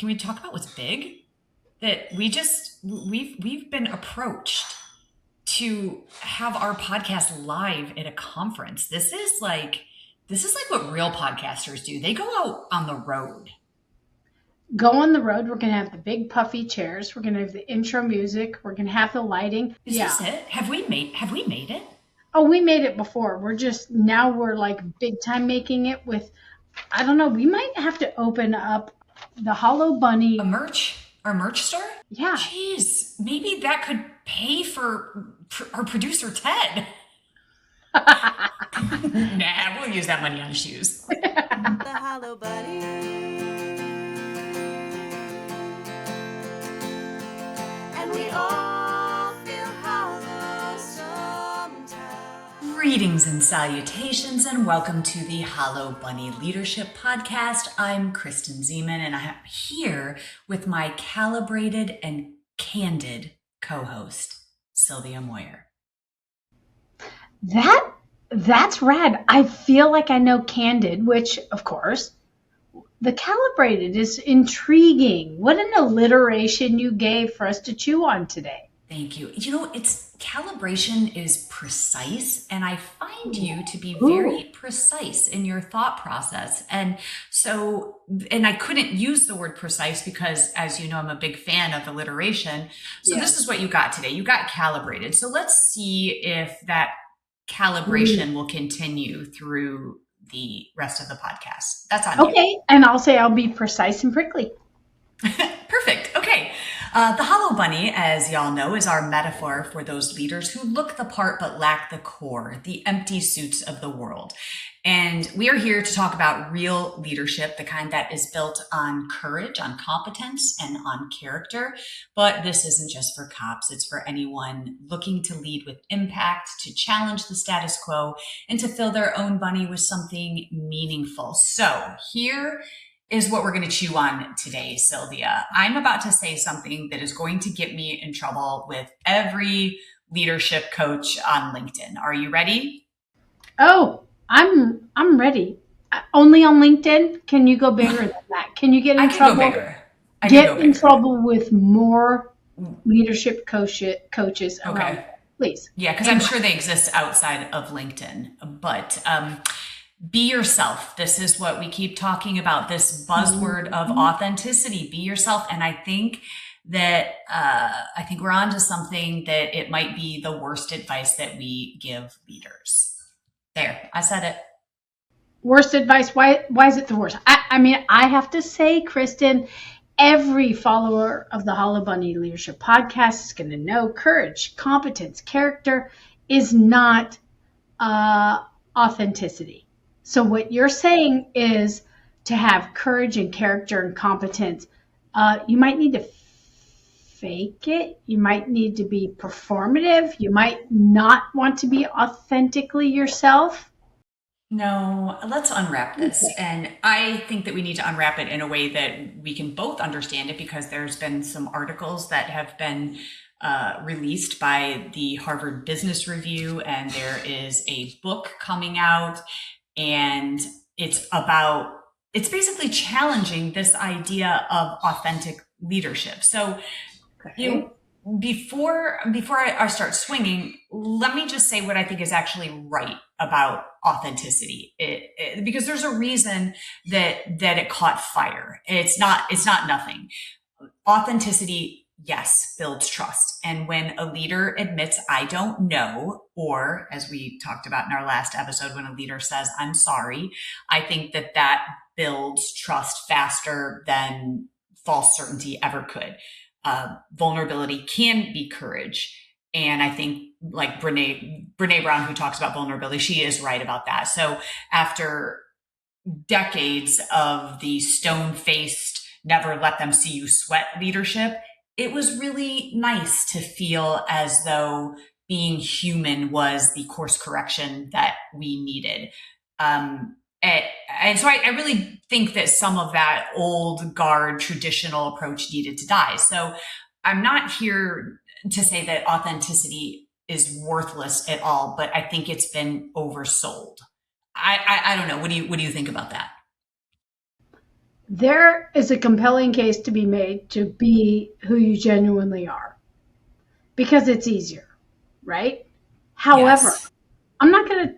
can we talk about what's big? That we've been approached to have our podcast live at a conference. This is like what real podcasters do. They go out on the road. Go on the road. We're going to have the big puffy chairs. We're going to have the intro music. We're going to have the lighting. Is this it? Have we made it? Oh, we made it before. We're like big time making it with, I don't know, we might have to open up the Hollow Bunny. Our merch store? Yeah. Jeez, maybe that could pay for our producer, Ted. Nah, we'll use that money on shoes. The Hollow Bunny. And we all feel hollow sometimes. Greetings and salutations, and welcome to the Hollow Bunny Leadership Podcast. I'm Kristen Ziman, and I'm here with my calibrated and candid co-host, Sylvia Moir. That's rad. I feel like I know candid, which, of course, the calibrated is intriguing. What an alliteration you gave for us to chew on today. Thank you. You know, calibration is precise, and I find you to be very precise in your thought process. And I couldn't use the word precise because, as you know, I'm a big fan of alliteration. So This is what you got today. You got calibrated. So let's see if that calibration will continue through the rest of the podcast. That's on you. Okay. And I'll be precise and prickly. Perfect. Okay. The Hollow Bunny, as y'all know, is our metaphor for those leaders who look the part but lack the core, the empty suits of the world. And we are here to talk about real leadership, the kind that is built on courage, on competence, and on character. But this isn't just for cops. It's for anyone looking to lead with impact, to challenge the status quo, and to fill their own bunny with something meaningful. So here is what we're going to chew on today, Sylvia. I'm about to say something that is going to get me in trouble with every leadership coach on LinkedIn. Are you ready? Oh, I'm ready. Only on LinkedIn? Can you go bigger than that? Can you get in trouble? Go bigger. Get in trouble with more leadership coaches around. Okay. Please. Yeah, because I'm sure they exist outside of LinkedIn. But be yourself. This is what we keep talking about, this buzzword of authenticity. Be yourself. And I think that we're on to something that it might be the worst advice that we give leaders. There, I said it. Worst advice. Why is it the worst? I mean, I have to say, Kristen, every follower of the Hollow Bunny Leadership Podcast is going to know courage, competence, character is not authenticity. So what you're saying is to have courage and character and competence, you might need to fake it. You might need to be performative. You might not want to be authentically yourself. No, let's unwrap this. And I think that we need to unwrap it in a way that we can both understand it, because there's been some articles that have been released by the Harvard Business Review, and there is a book coming out, and it's basically challenging this idea of authentic leadership. So, before I start swinging, let me just say what I think is actually right about authenticity. Because there's a reason that it caught fire. It's not nothing. Authenticity, yes, builds trust. And when a leader admits, I don't know, or as we talked about in our last episode, when a leader says, I'm sorry, I think that builds trust faster than false certainty ever could. Vulnerability can be courage. And I think, like Brene Brown, who talks about vulnerability, she is right about that. So after decades of the stone-faced, never let them see you sweat leadership, it was really nice to feel as though being human was the course correction that we needed. And so I really think that some of that old guard traditional approach needed to die. So I'm not here to say that authenticity is worthless at all, but I think it's been oversold. I don't know. What do you think about that? there is a compelling case to be made to be who you genuinely are because it's easier, right? However, Yes. I'm not going to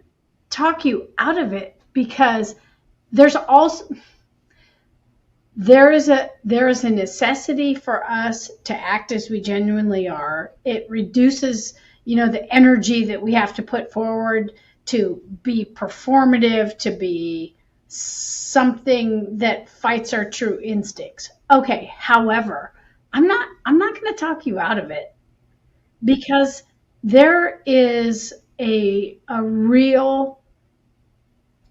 talk you out of it because there's also there is a necessity for us to act as we genuinely are. It reduces, the energy that we have to put forward to be performative, to be something that fights our true instincts. Okay, however, I'm not going to talk you out of it because there is a real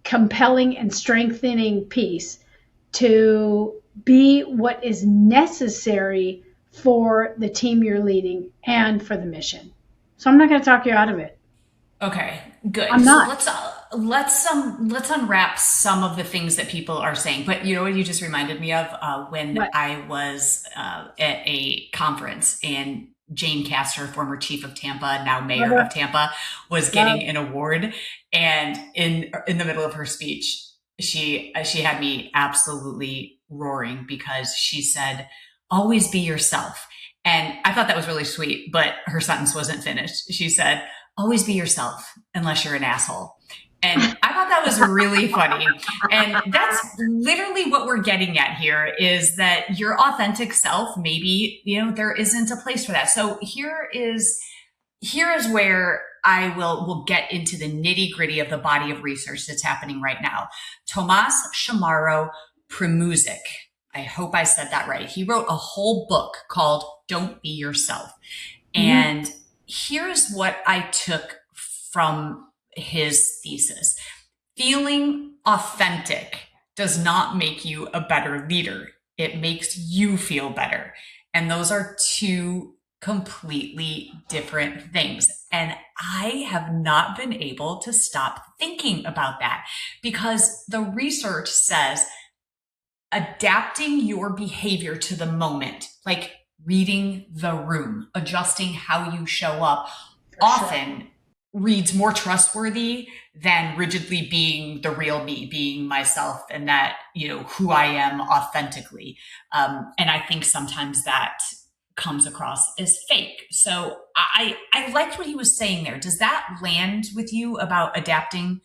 compelling and strengthening piece to be what is necessary for the team you're leading and for the mission. So I'm not going to talk you out of it. Okay, good. I'm So not. let's unwrap some of the things that people are saying. But you know what you just reminded me of when But I was at a conference and Jane Castor, former chief of Tampa, now love mayor of her. Tampa, was Love. getting an award, and in the middle of her speech, she had me absolutely roaring because she said, "Always be yourself." And I thought that was really sweet, but her sentence wasn't finished. She said, "Always be yourself unless you're an asshole." And I thought that was really funny. And that's literally what we're getting at here is that your authentic self, maybe, there isn't a place for that. So here is where I will get into the nitty gritty of the body of research that's happening right now. Tomas Chamorro Premuzic. I hope I said that right. He wrote a whole book called Don't Be Yourself. Mhm. And here's what I took from his thesis. Feeling authentic does not make you a better leader. It makes you feel better. And those are two completely different things. And I have not been able to stop thinking about that because the research says adapting your behavior to the moment, like reading the room, adjusting how you show up, For sure. often reads more trustworthy than rigidly being the real me, being myself, and that, who I am authentically. And I think sometimes that comes across as fake. So I liked what he was saying there. Does that land with you about adapting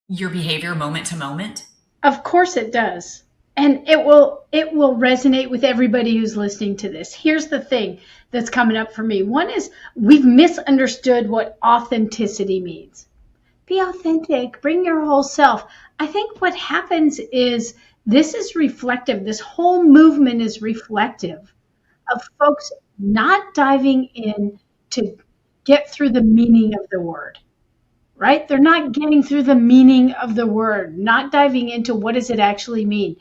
your behavior moment to moment? Of course it does. And it will resonate with everybody who's listening to this. Here's the thing that's coming up for me. One is we've misunderstood what authenticity means. Be authentic, bring your whole self. I think what happens is this is reflective. This whole movement is reflective of folks not diving in to get through the meaning of the word, right? They're not getting through the meaning of the word, not diving into what does it actually mean.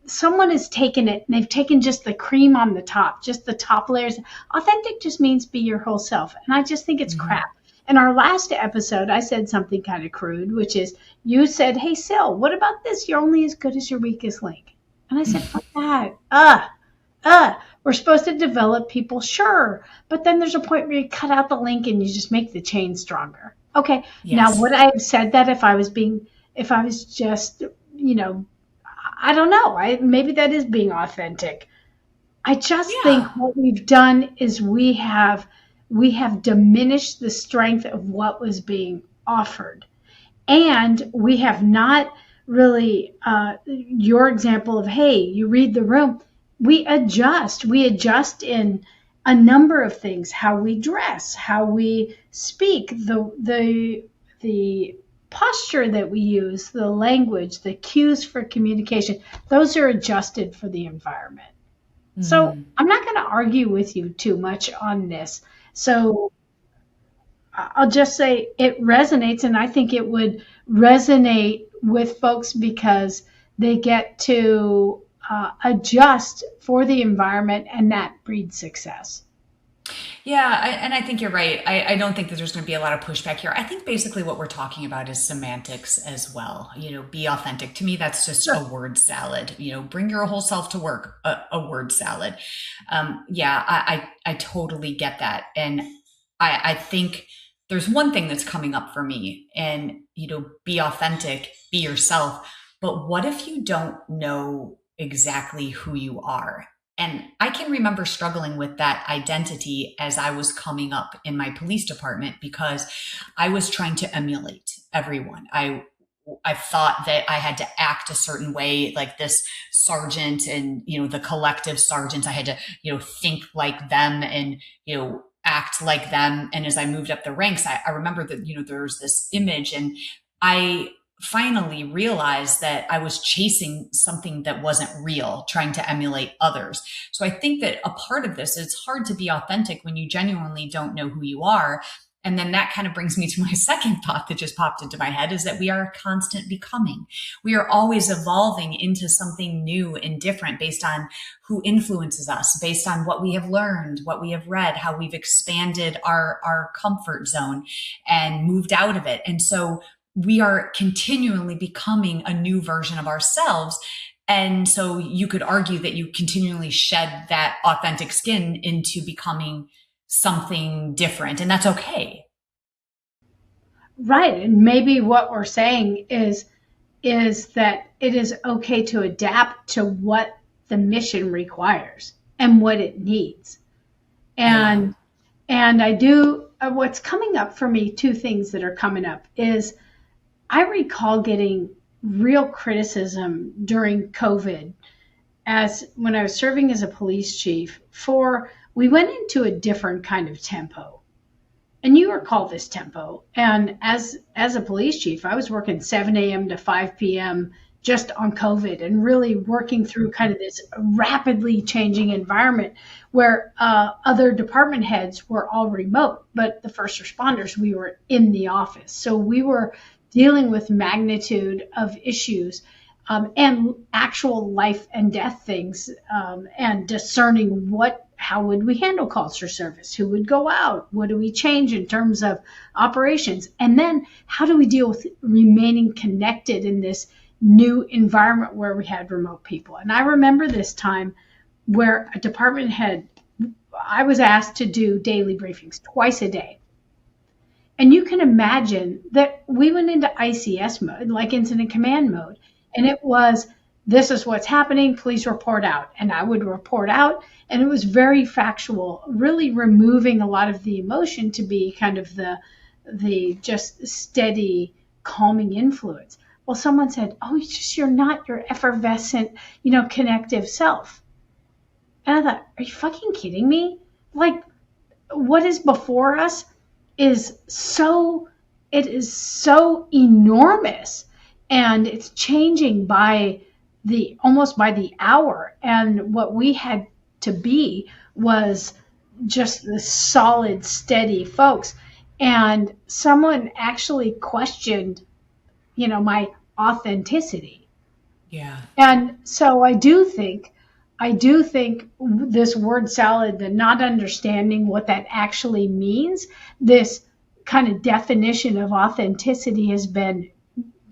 Someone has taken it and they've taken just the cream on the top, just the top layers. Authentic just means be your whole self. And I just think it's Mm-hmm. crap. In our last episode, I said something kind of crude, which is you said, "Hey, Sil, what about this? You're only as good as your weakest link." And I said, "Fuck that. We're supposed to develop people, sure. But then there's a point where you cut out the link and you just make the chain stronger." Okay. Now, Yes. would I have said that if I was just, I don't know. Maybe that is being authentic. I just think Yeah. what we've done is we have diminished the strength of what was being offered, and we have not really your example of, hey, you read the room. We adjust in a number of things: how we dress, how we speak, the posture that we use, the language, the cues for communication. Those are adjusted for the environment. So Mm-hmm. I'm not going to argue with you too much on this. So I'll just say it resonates, and I think it would resonate with folks because they get to adjust for the environment, and that breeds success. Yeah, and I think you're right. I don't think that there's going to be a lot of pushback here. I think basically what we're talking about is semantics as well. Be authentic. To me, that's just a Sure. word salad. Bring your whole self to work, a word salad. Yeah, I totally get that. And I think there's one thing that's coming up for me and, be authentic, be yourself. But what if you don't know exactly who you are. And I can remember struggling with that identity as I was coming up in my police department because I was trying to emulate everyone. I thought that I had to act a certain way, like this sergeant and, the collective sergeant. I had to, think like them and, act like them. And as I moved up the ranks, I remember that, there was this image, and I finally realized that I was chasing something that wasn't real, trying to emulate others. So I think that a part of this, it's hard to be authentic when you genuinely don't know who you are. And then that kind of brings me to my second thought that just popped into my head, is that we are constant becoming. We are always evolving into something new and different based on who influences us, based on what we have learned, what we have read, how we've expanded our comfort zone and moved out of it. And so we are continually becoming a new version of ourselves. And so you could argue that you continually shed that authentic skin into becoming something different, and that's okay. Right. And maybe what we're saying is that it is okay to adapt to what the mission requires and what it needs. And I do, what's coming up for me, two things that are coming up is I recall getting real criticism during COVID as when I was serving as a police chief we went into a different kind of tempo. And you recall this tempo. And as a police chief, I was working 7 a.m. to 5 p.m. just on COVID and really working through kind of this rapidly changing environment where other department heads were all remote, but the first responders, we were in the office. So we were dealing with magnitude of issues and actual life and death things and discerning how would we handle calls for service? Who would go out? What do we change in terms of operations? And then how do we deal with remaining connected in this new environment where we had remote people? And I remember this time where a department head, I was asked to do daily briefings twice a day. And you can imagine that we went into ICS mode, like incident command mode. And it was, this is what's happening, please report out. And I would report out, and it was very factual, really removing a lot of the emotion to be kind of the just steady, calming influence. Well, someone said, oh, you're not your effervescent, connective self. And I thought, are you fucking kidding me? Like, what is before us is so enormous, and it's changing almost by the hour. And what we had to be was just the solid, steady folks. And someone actually questioned, my authenticity. Yeah. And so I do think this word salad, the not understanding what that actually means, this kind of definition of authenticity has been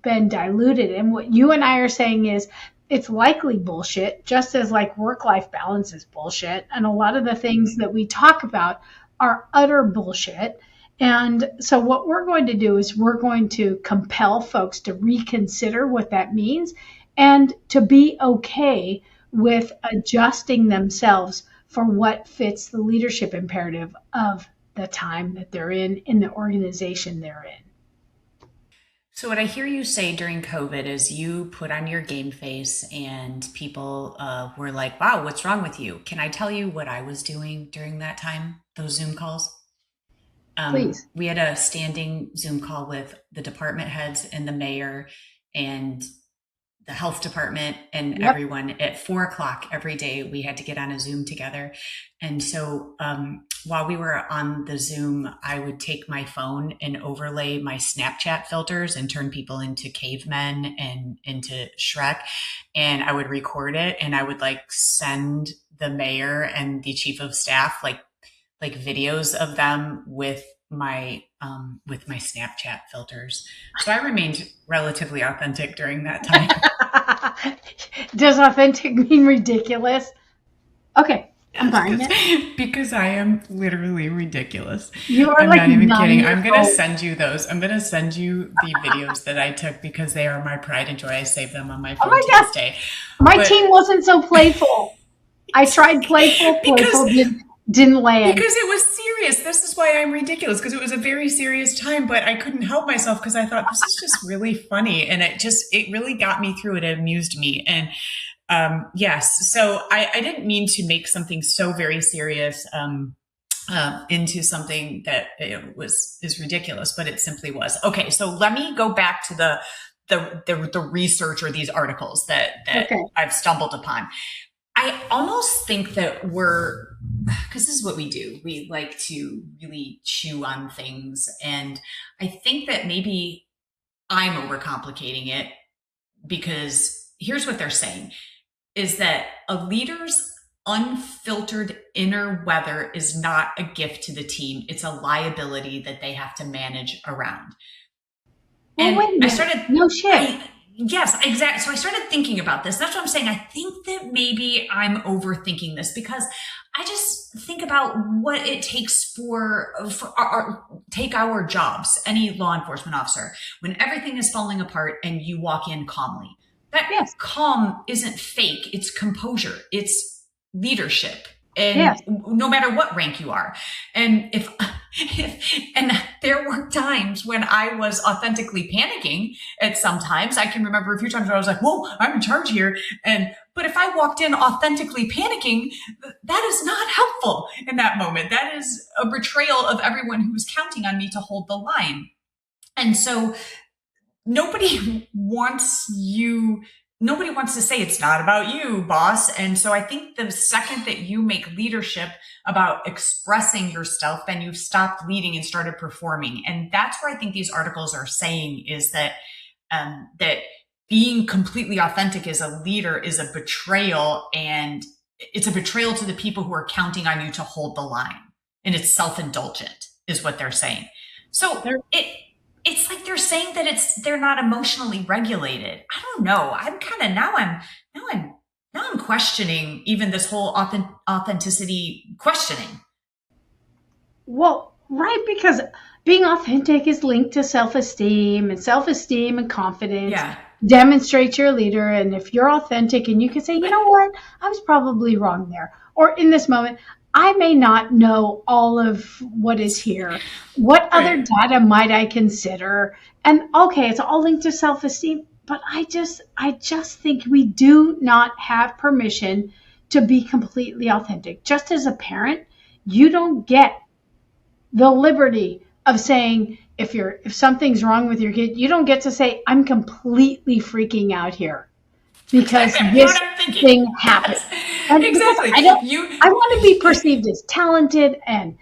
diluted. And what you and I are saying is it's likely bullshit, just as like work-life balance is bullshit. And a lot of the things that we talk about are utter bullshit. And so what we're going to do is we're going to compel folks to reconsider what that means and to be okay with adjusting themselves for what fits the leadership imperative of the time that they're in the organization they're in. So what I hear you say during COVID is you put on your game face and people were like, wow, what's wrong with you? Can I tell you what I was doing during that time, those Zoom calls? Please. We had a standing Zoom call with the department heads and the mayor and the health department and everyone at 4:00 every day. We had to get on a Zoom together. And so while we were on the Zoom, I would take my phone and overlay my Snapchat filters and turn people into cavemen and into Shrek. And I would record it, and I would send the mayor and the chief of staff like videos of them with my Snapchat filters. So I remained relatively authentic during that time. Does authentic mean ridiculous? Okay, I'm buying it? Because I am literally ridiculous. You are I'm like not even 9 kidding. years I'm going to old. send you those. I'm going to send you the videos that I took because they are my pride and joy. I save them on my phone my to God. this day. My But- team wasn't so playful. I tried playful, didn't land. Because it was serious. This is why I'm ridiculous, because it was a very serious time, but I couldn't help myself because I thought this is just really funny. And it really got me through it. It amused me. And yes, so I didn't mean to make something so very serious into something that is ridiculous, but it simply was. Okay, so let me go back to the research or these articles that Okay. I've stumbled upon. I almost think that because this is what we do. We like to really chew on things. And I think that maybe I'm overcomplicating it, because here's what they're saying is that a leader's unfiltered inner weather is not a gift to the team. It's a liability that they have to manage around. Well, And wait a minute. I started, No shit. yes, exactly. So I started thinking about this. That's what I'm saying. I think that maybe I'm overthinking this, because I just think about what it takes for take our jobs, any law enforcement officer, when everything is falling apart and you walk in calmly. That Yes. calm isn't fake. It's composure. It's leadership. And Yes. no matter what rank you are. And and there were times when I was authentically panicking at some times. I can remember a few times where I was like, whoa, I'm in charge here. But if I walked in authentically panicking, that is not helpful in that moment. That is a betrayal of everyone who was counting on me to hold the line. And so nobody wants to say it's not about you, boss. And so I think the second that you make leadership about expressing yourself, then you've stopped leading and started performing. And that's where I think these articles are saying is that being completely authentic as a leader is a betrayal, and it's a betrayal to the people who are counting on you to hold the line. And it's self-indulgent is what they're saying. So it's like they're saying that they're not emotionally regulated. I don't know. I'm kind of now I'm questioning even this whole authenticity questioning. Well, right, because being authentic is linked to self-esteem and confidence. Yeah. Demonstrate you're a leader. And if you're authentic and you can say, you know what, I was probably wrong there. Or in this moment, I may not know all of what is here. What other data might I consider? And okay, it's all linked to self-esteem, but I just think we do not have permission to be completely authentic. Just as a parent, you don't get the liberty of saying, if something's wrong with your kid, you don't get to say, I'm completely freaking out here because this thing happened. And exactly. I want to be perceived as talented and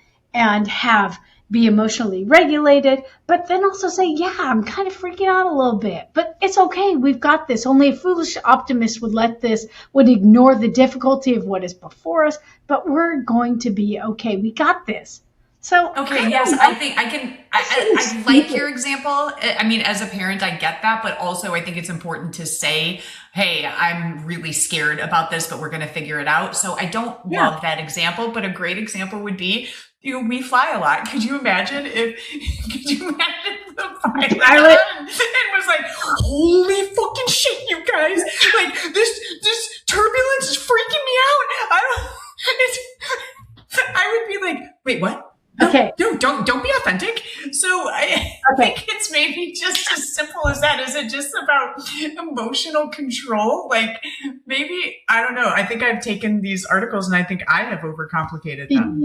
be emotionally regulated, but then also say, yeah, I'm kind of freaking out a little bit, but it's okay. We've got this. Only a foolish optimist would ignore the difficulty of what is before us, but we're going to be okay. We got this. So okay, yes, I think I like your example. I mean, as a parent, I get that, but also I think it's important to say, hey, I'm really scared about this, but we're going to figure it out. So I don't love that example, but a great example would be, we fly a lot. Could you imagine the pilot and was like, holy fucking shit, you guys, like this turbulence is freaking me out. I would be like, wait, what? Okay. No, don't be authentic. So I think it's maybe just as simple as that. Is it just about emotional control? Like maybe, I don't know. I think I've taken these articles and I think I have overcomplicated them.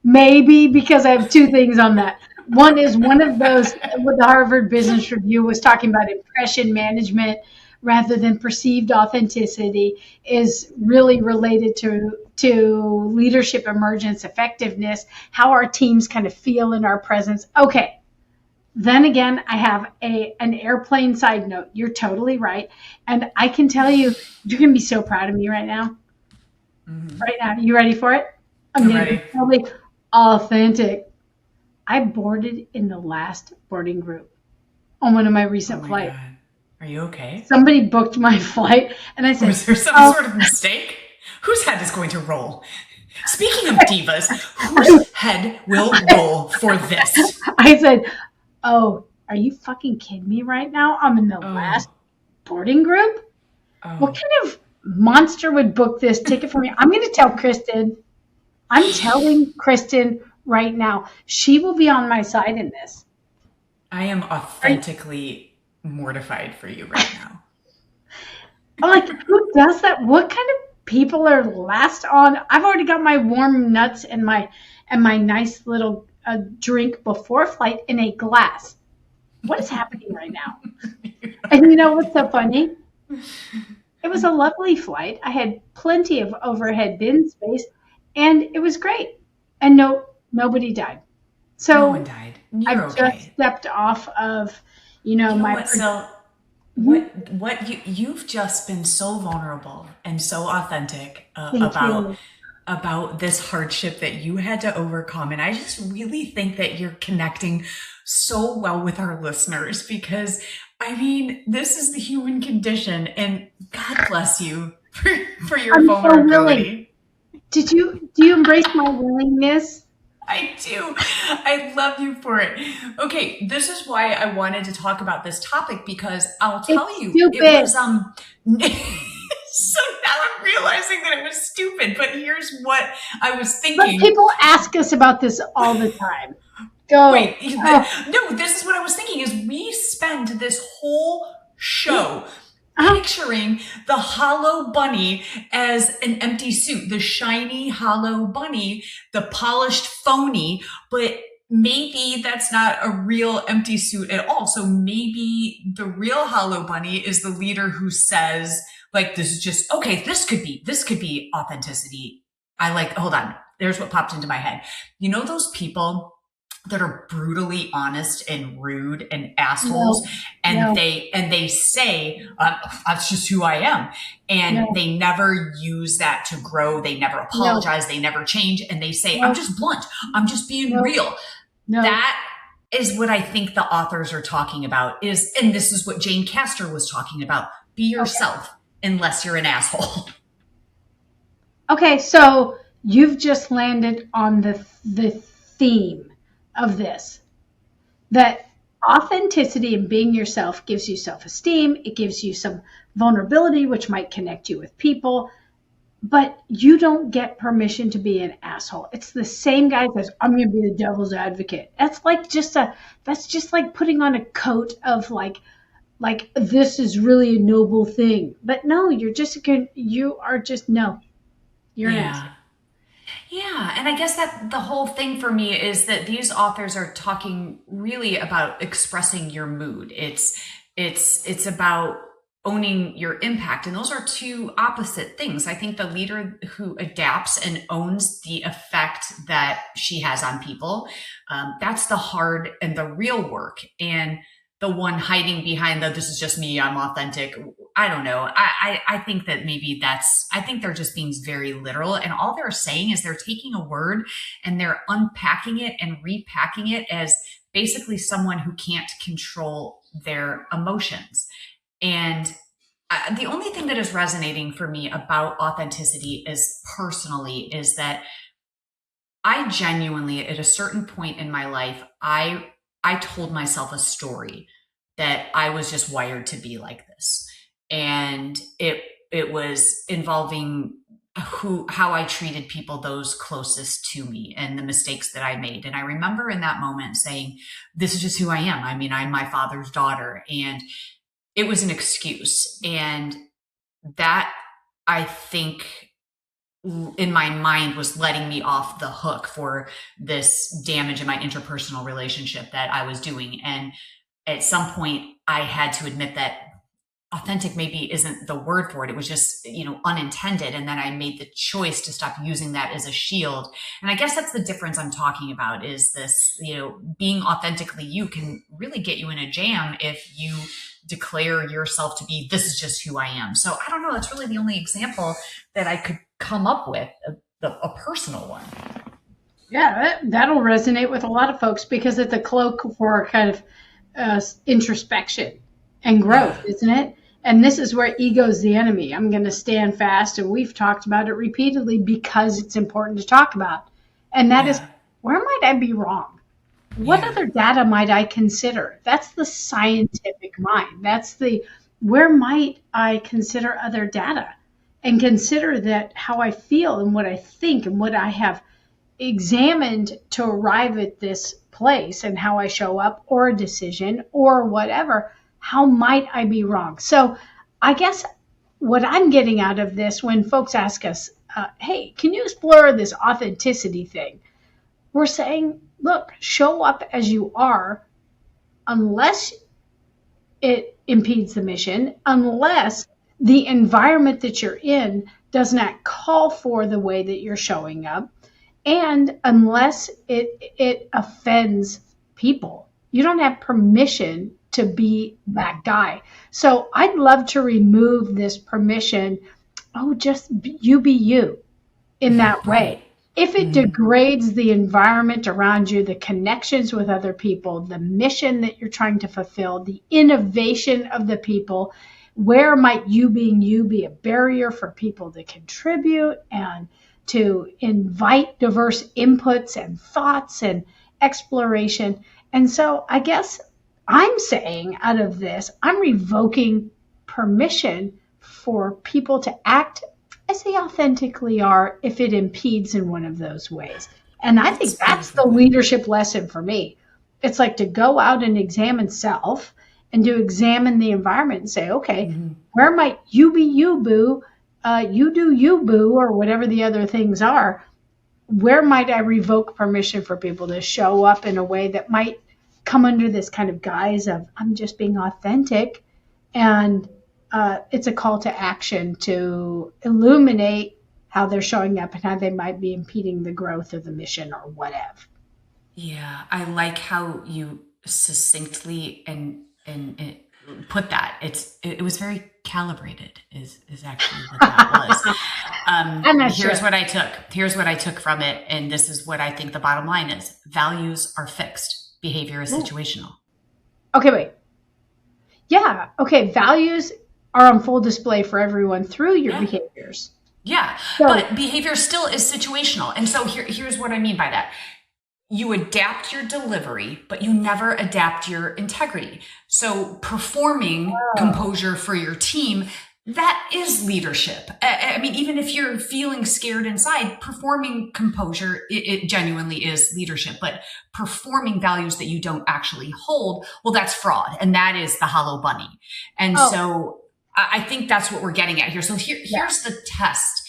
Maybe, because I have two things on that. One is one of those with the Harvard Business Review was talking about impression management rather than perceived authenticity is really related to leadership emergence, effectiveness, how our teams kind of feel in our presence. Okay. Then again, I have an airplane side note. You're totally right. And I can tell you, you're going to be so proud of me right now. Mm-hmm. Right now. You ready for it? I'm going to be totally authentic. I boarded in the last boarding group on one of my recent flights. God. Are you okay? Somebody booked my flight, and I said, was there some sort of mistake? Whose head is going to roll? Speaking of divas, whose head will roll for this? I said, oh, are you fucking kidding me right now? I'm in the last boarding group. What kind of monster would book this ticket for me? I'm going to tell Kristen. I'm telling Kristen right now. She will be on my side in this. I am authentically mortified for you right now. I'm like, who does that? What kind of people are last on? I've already got my warm nuts and my nice little drink before flight in a glass. What is happening right now? And you know what's so funny? It was a lovely flight. I had plenty of overhead bin space, and it was great. And nobody died. So no one died. You're okay. Just stepped off of, my. What, Sil? What you've just been so vulnerable and so authentic about this hardship that you had to overcome, and I just really think that you're connecting so well with our listeners, because I mean, this is the human condition, and God bless you for your vulnerability. So do you embrace my willingness? I do. I love you for it. Okay, this is why I wanted to talk about this topic, because I'll tell you, stupid. It was so now I'm realizing that it was stupid, but here's what I was thinking. But people ask us about this all the time. Go. Wait, no, this is what I was thinking, is we spend this whole show picturing the hollow bunny as an empty suit, the shiny hollow bunny, the polished phony, but maybe that's not a real empty suit at all. So maybe the real hollow bunny is the leader who says, like, this is just, okay, this could be authenticity. Hold on. There's what popped into my head. You know, those people that are brutally honest and rude and assholes, they say, that's just who I am. And they never use that to grow. They never apologize. They never change. And they say, I'm just blunt. I'm just being real. That is what I think the authors are talking about, and this is what Jane Castor was talking about. Be yourself unless you're an asshole. Okay. So you've just landed on the theme of this, that authenticity and being yourself gives you self-esteem. It gives you some vulnerability, which might connect you with people, but you don't get permission to be an asshole. It's the same guy that says, I'm going to be the devil's advocate. That's just like putting on a coat of like this is really a noble thing. But no, you're an asshole. Yeah, and I guess that the whole thing for me is that these authors are talking really about expressing your mood. It's about owning your impact, and those are two opposite things. I think the leader who adapts and owns the effect that she has on people, that's the hard and the real work. And the one hiding behind this is just me, I'm authentic. I don't know. I think that maybe I think they're just being very literal, and all they're saying is they're taking a word and they're unpacking it and repacking it as basically someone who can't control their emotions. And the only thing that is resonating for me about authenticity is that I genuinely, at a certain point in my life, I told myself a story that I was just wired to be like this. And it was involving how I treated people, those closest to me, and the mistakes that I made. And I remember in that moment saying, this is just who I am. I mean, I'm my father's daughter. And it was an excuse. And that, I think, in my mind, was letting me off the hook for this damage in my interpersonal relationship that I was doing. And at some point I had to admit that authentic maybe isn't the word for it. It was just, unintended. And then I made the choice to stop using that as a shield. And I guess that's the difference I'm talking about, is this, being authentically you can really get you in a jam if you declare yourself to be, this is just who I am. So I don't know. That's really the only example that I could come up with, a personal one. Yeah, that'll resonate with a lot of folks, because it's a cloak for kind of introspection and growth, isn't it? And this is where ego's the enemy. I'm going to stand fast, and we've talked about it repeatedly because it's important to talk about. And that is, where might I be wrong? What other data might I consider? That's the scientific mind. That's the, where might I consider other data and consider that how I feel and what I think and what I have examined to arrive at this place and how I show up or a decision or whatever, how might I be wrong? So I guess what I'm getting out of this when folks ask us, hey, can you explore this authenticity thing? We're saying, look, show up as you are unless it impedes the mission, unless the environment that you're in does not call for the way that you're showing up, and unless it offends people. You don't have permission to be that guy. So I'd love to remove this permission, just you be you in that way. If it degrades the environment around you, the connections with other people, the mission that you're trying to fulfill, the innovation of the people, where might you being you be a barrier for people to contribute and to invite diverse inputs and thoughts and exploration? And so I guess I'm saying out of this, I'm revoking permission for people to act as they authentically are if it impedes in one of those ways. And I think that's the leadership lesson for me. It's like to go out and examine self and to examine the environment and say, okay, where might you be you, boo? You do you, boo, or whatever the other things are. Where might I revoke permission for people to show up in a way that might come under this kind of guise of I'm just being authentic, and it's a call to action to illuminate how they're showing up and how they might be impeding the growth of the mission or whatever. Yeah, I like how you succinctly and put that. It was very calibrated. Is actually what that was. I'm not Here's sure. what I took. Here's what I took from it, and this is what I think the bottom line is: values are fixed, behavior is situational. Okay, wait. Yeah. Okay. Values are on full display for everyone through your behaviors. Yeah, So- but behavior still is situational, and so here's what I mean by that. You adapt your delivery, but you never adapt your integrity. So performing composure for your team, that is leadership. I mean, even if you're feeling scared inside, performing composure, it genuinely is leadership. But performing values that you don't actually hold, well, that's fraud. And that is the hollow bunny. And so I think that's what we're getting at here. So here's the test.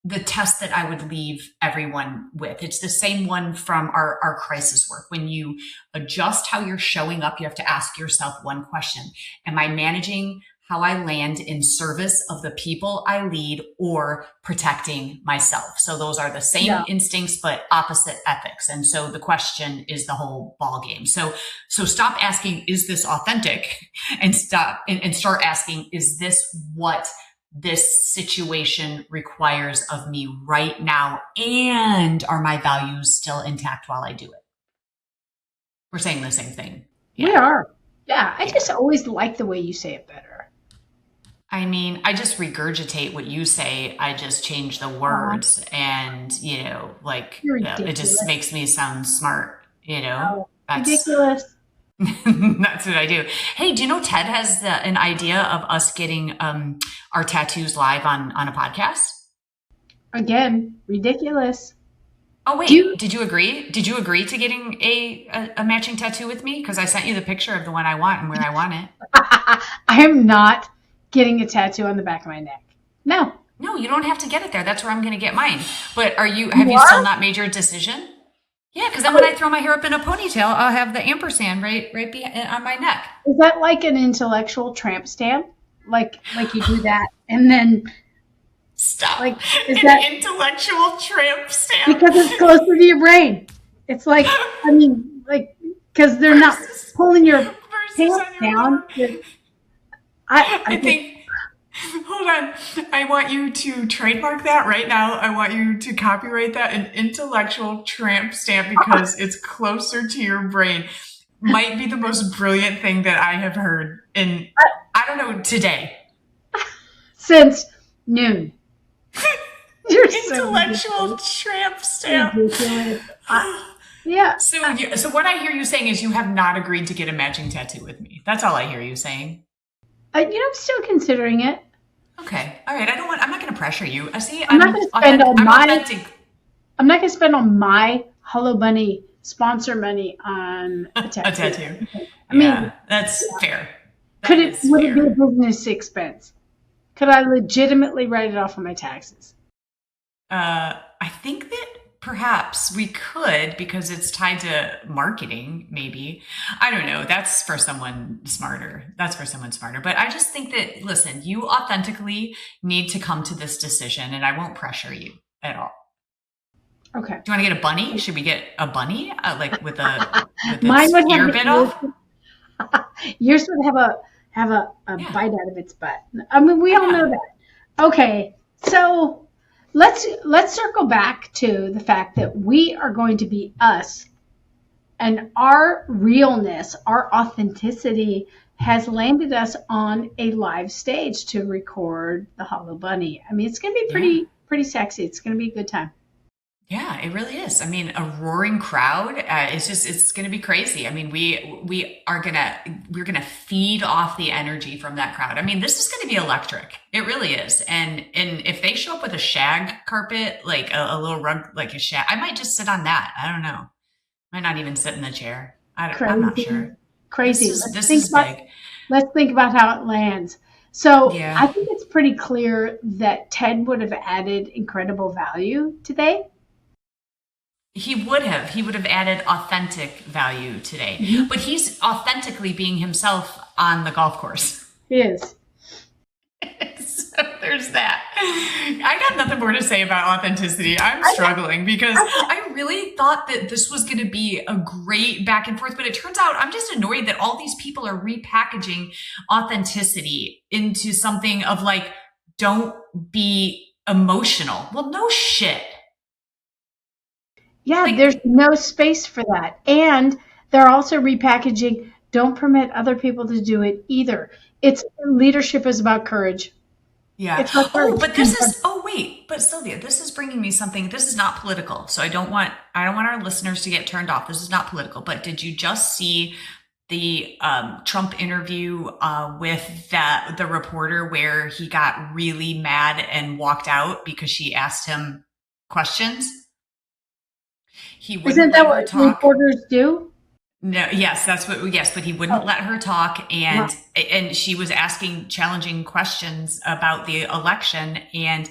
The test that I would leave everyone with. It's the same one from our crisis work. When you adjust how you're showing up, you have to ask yourself one question. Am I managing how I land in service of the people I lead or protecting myself? So those are the same instincts, but opposite ethics. And so the question is the whole ball game. So stop asking, is this authentic? And start asking, is this what this situation requires of me right now? And are my values still intact while I do it? We're saying the same thing. Yeah. We are. Yeah. I just always like the way you say it better. I mean, I just regurgitate what you say. I just change the words and, it just makes me sound smart, That's ridiculous. That's what I do. Hey, do you know Ted has an idea of us getting our tattoos live on a podcast? Again, ridiculous. Oh wait, did you agree? Did you agree to getting a matching tattoo with me? Because I sent you the picture of the one I want and where I want it. I am not getting a tattoo on the back of my neck. No. No, you don't have to get it there. That's where I'm going to get mine. But have you still not made your decision? Yeah, because then when I throw my hair up in a ponytail, I'll have the ampersand right on my neck. Is that like an intellectual tramp stamp? Like you do that and then stop. Like is an that intellectual tramp stamp? Because it's closer to your brain. It's because they're not pulling your pants down. I think. Hold on. I want you to trademark that right now. I want you to copyright that, an intellectual tramp stamp, because it's closer to your brain. Might be the most brilliant thing that I have heard in, I don't know, today. since noon. You're so Intellectual tramp stamp. ridiculous. Yeah. So what I hear you saying is you have not agreed to get a matching tattoo with me. That's all I hear you saying. I'm still considering it. Okay. All right. I'm not going to pressure you. I see. I'm not going to spend all I'm my. authentic. I'm not going to spend all my Hello Bunny sponsor money on a tattoo. A tattoo. I mean, Yeah, that's fair. would That it is be fair. a business expense? Could I legitimately write it off on my taxes? I think that perhaps we could, because it's tied to marketing, maybe. I don't know. That's for someone smarter. But I just think that, listen, you authentically need to come to this decision, and I won't pressure you at all. Okay. Do you want to get a bunny? Should we get a bunny? Like with Mine its would have ear the bit off? Yours would have a Yeah. bite out of its butt. I mean, we all know that. Okay, so let's circle back to the fact that we are going to be us, and our realness, our authenticity, has landed us on a live stage to record the Hollow Bunny. I mean, it's going to be pretty sexy. It's going to be a good time. Yeah, it really is. I mean, a roaring crowd. It's going to be crazy. I mean, we're going to feed off the energy from that crowd. I mean, this is going to be electric. It really is. And if they show up with a shag carpet, like a little rug, like a shag, I might just sit on that. I don't know. Might not even sit in the chair. I'm not sure. Crazy. This is big. Let's think about how it lands. So Yeah. I think it's pretty clear that Ted would have added incredible value today. He would have added authentic value today, Mm-hmm. but he's authentically being himself on the golf course. He is. So there's that. I got nothing more to say about authenticity. I'm struggling because I really thought that this was going to be a great back and forth, but it turns out I'm just annoyed that all these people are repackaging authenticity into something of like, don't be emotional. Well, no shit. Yeah, Like- there's no space for that. And they're also repackaging, don't permit other people to do it either. It's leadership is about courage. Yeah. It's about courage. But Sylvia, this is bringing me something. This is not political. So I don't want our listeners to get turned off. This is not political, but did you just see the Trump interview with the reporter where he got really mad and walked out because she asked him questions? He wouldn't Isn't that let her what talk. reporters do? No, yes, but he wouldn't let her talk, and she was asking challenging questions about the election, and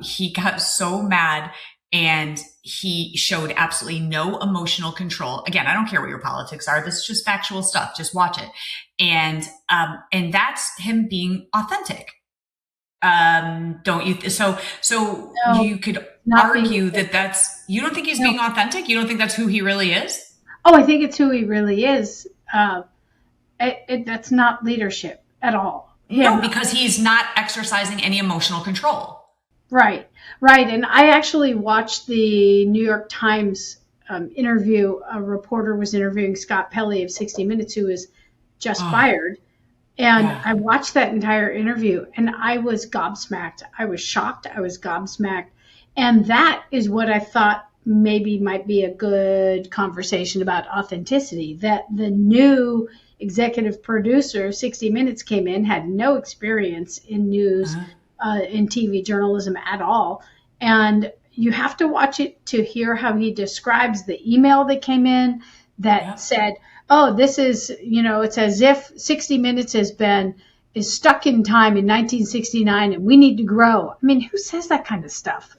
he got so mad, and he showed absolutely no emotional control. Again, I don't care what your politics are. This is just factual stuff. Just watch it, and that's him being authentic. Don't you? So No, you could not argue being- that's you don't think he's being authentic. You don't think that's who he really is. Oh, I think it's who he really is. That's not leadership at all. No, because he's not exercising any emotional control. Right. And I actually watched the New York Times interview. A reporter was interviewing Scott Pelley of 60 Minutes, who was just fired. And Yeah. I watched that entire interview and I was gobsmacked. I was shocked. I was gobsmacked. And that is what I thought maybe might be a good conversation about authenticity. That the new executive producer of 60 Minutes came in, had no experience in news, in TV journalism at all. And you have to watch it to hear how he describes the email that came in that said, oh, this is, it's as if 60 Minutes is stuck in time in 1969 and we need to grow. I mean, who says that kind of stuff?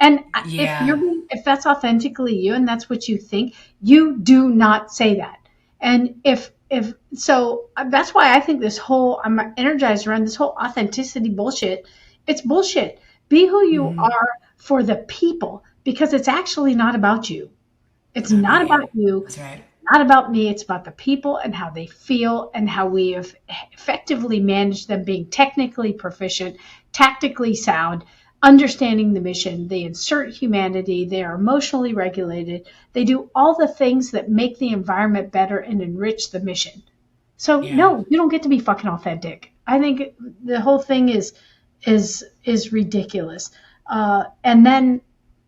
If that's authentically you and that's what you think, you do not say that. And so that's why I think I'm energized around this whole authenticity bullshit. It's bullshit. Be who you are for the people, because it's actually not about you. It's not about you. That's right. Not about me. It's about the people and how they feel and how we have effectively managed them being technically proficient, tactically sound, understanding the mission. They insert humanity. They are emotionally regulated. They do all the things that make the environment better and enrich the mission. So no, you don't get to be fucking authentic. I think the whole thing is ridiculous. And then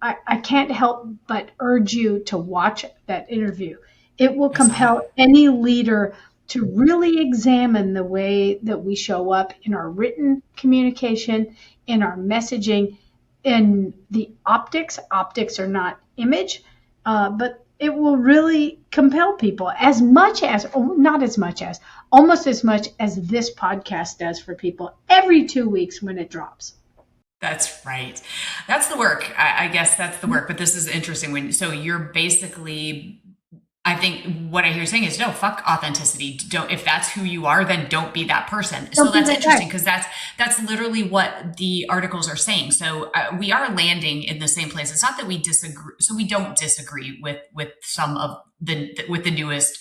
I can't help but urge you to watch that interview. It will compel any leader to really examine the way that we show up in our written communication, in our messaging, in the optics. Optics are not image, but it will really compel people as much as, not as much as, almost as much as this podcast does for people every 2 weeks when it drops. That's right. That's the work. I guess that's the work. But this is interesting. So you're basically, I think what I hear you saying is, no, fuck authenticity. Don't, if that's who you are, then don't be that person. So that's interesting because that's literally what the articles are saying. So we are landing in the same place. It's not that we disagree. So we don't disagree with some of with the newest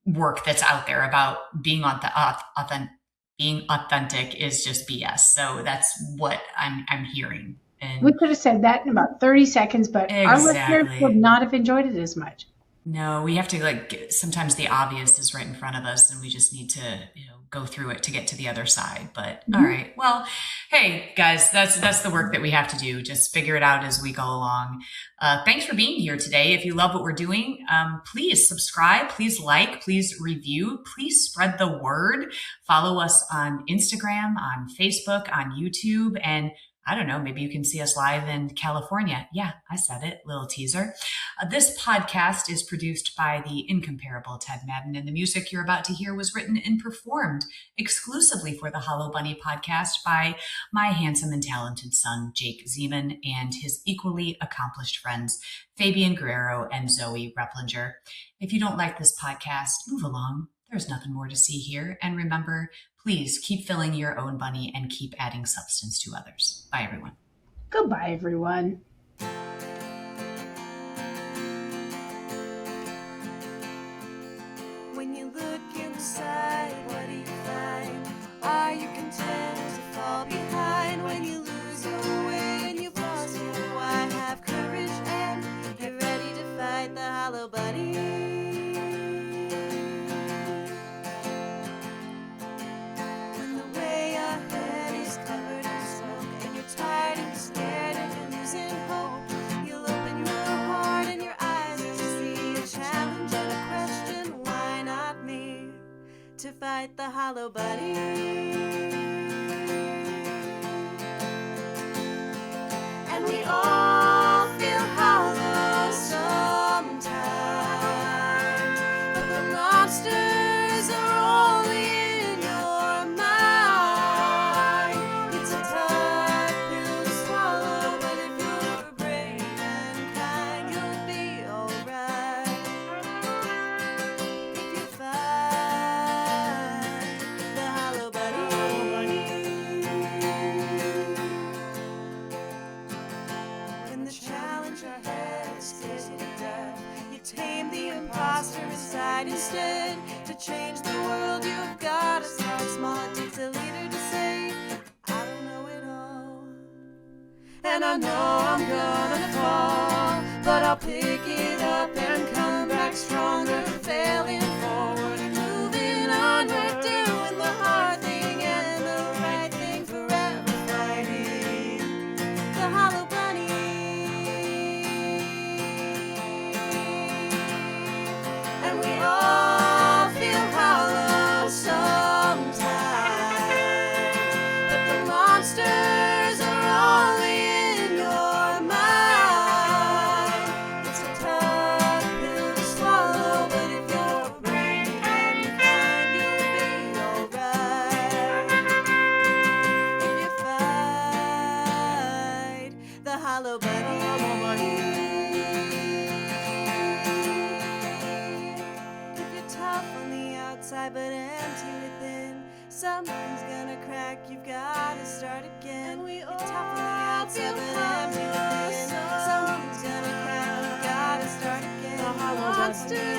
work that's out there about being authentic. Being authentic is just BS. So that's what I'm hearing. And we could have said that in about 30 seconds, but our listeners would not have enjoyed it as much. No, we have to sometimes the obvious is right in front of us and we just need to, go through it to get to the other side. But all right. Well, hey guys, that's the work that we have to do. Just figure it out as we go along. Thanks for being here today. If you love what we're doing, please subscribe, please like, please review, please spread the word. Follow us on Instagram, on Facebook, on YouTube, and I don't know, maybe you can see us live in California. Yeah, I said it, little teaser. This podcast is produced by the incomparable Ted Madden, and the music you're about to hear was written and performed exclusively for the Hollow Bunny podcast by my handsome and talented son, Jake Ziman, and his equally accomplished friends, Fabian Guerrero and Zoe Replinger. If you don't like this podcast, move along. There's nothing more to see here. And remember, please keep filling your own bunny and keep adding substance to others. Bye, everyone. Goodbye, everyone. When you look inside, what do you find? Are you content to fall behind? When you lose your way and you've lost your why? Have courage and get ready to fight the hollow bunny. Tired and scared and you're losing hope, you'll open your heart and your eyes as you see a challenge and a question. Why not me to fight the hollow bunny? And we all feel hollow sometimes, but the monsters are only in your mind. It's a tough pill to swallow, but if you're brave and kind, you'll be alright. If you fight the hollow bunny. When the challenge ahead scares you to death, you tame the imposter inside instead. To change the world, you've got to start small. It takes a leader to say, I don't know it all, and I know I'm gonna fall, but I'll pick it up and come back stronger. Failing forward and moving onward, doing the hard thing and the right thing, forever fighting the hollow bunny. And we all feel hollow sometimes, but the monsters are only in your mind. It's a tough pill to swallow, but if you're brave and kind, you'll be alright. If you fight the hollow bunny. If you're tough on the outside but empty within, something's gonna crack, you've gotta start again. If you're tough on the outside but empty within, something's gonna crack, you've gotta start again. The monsters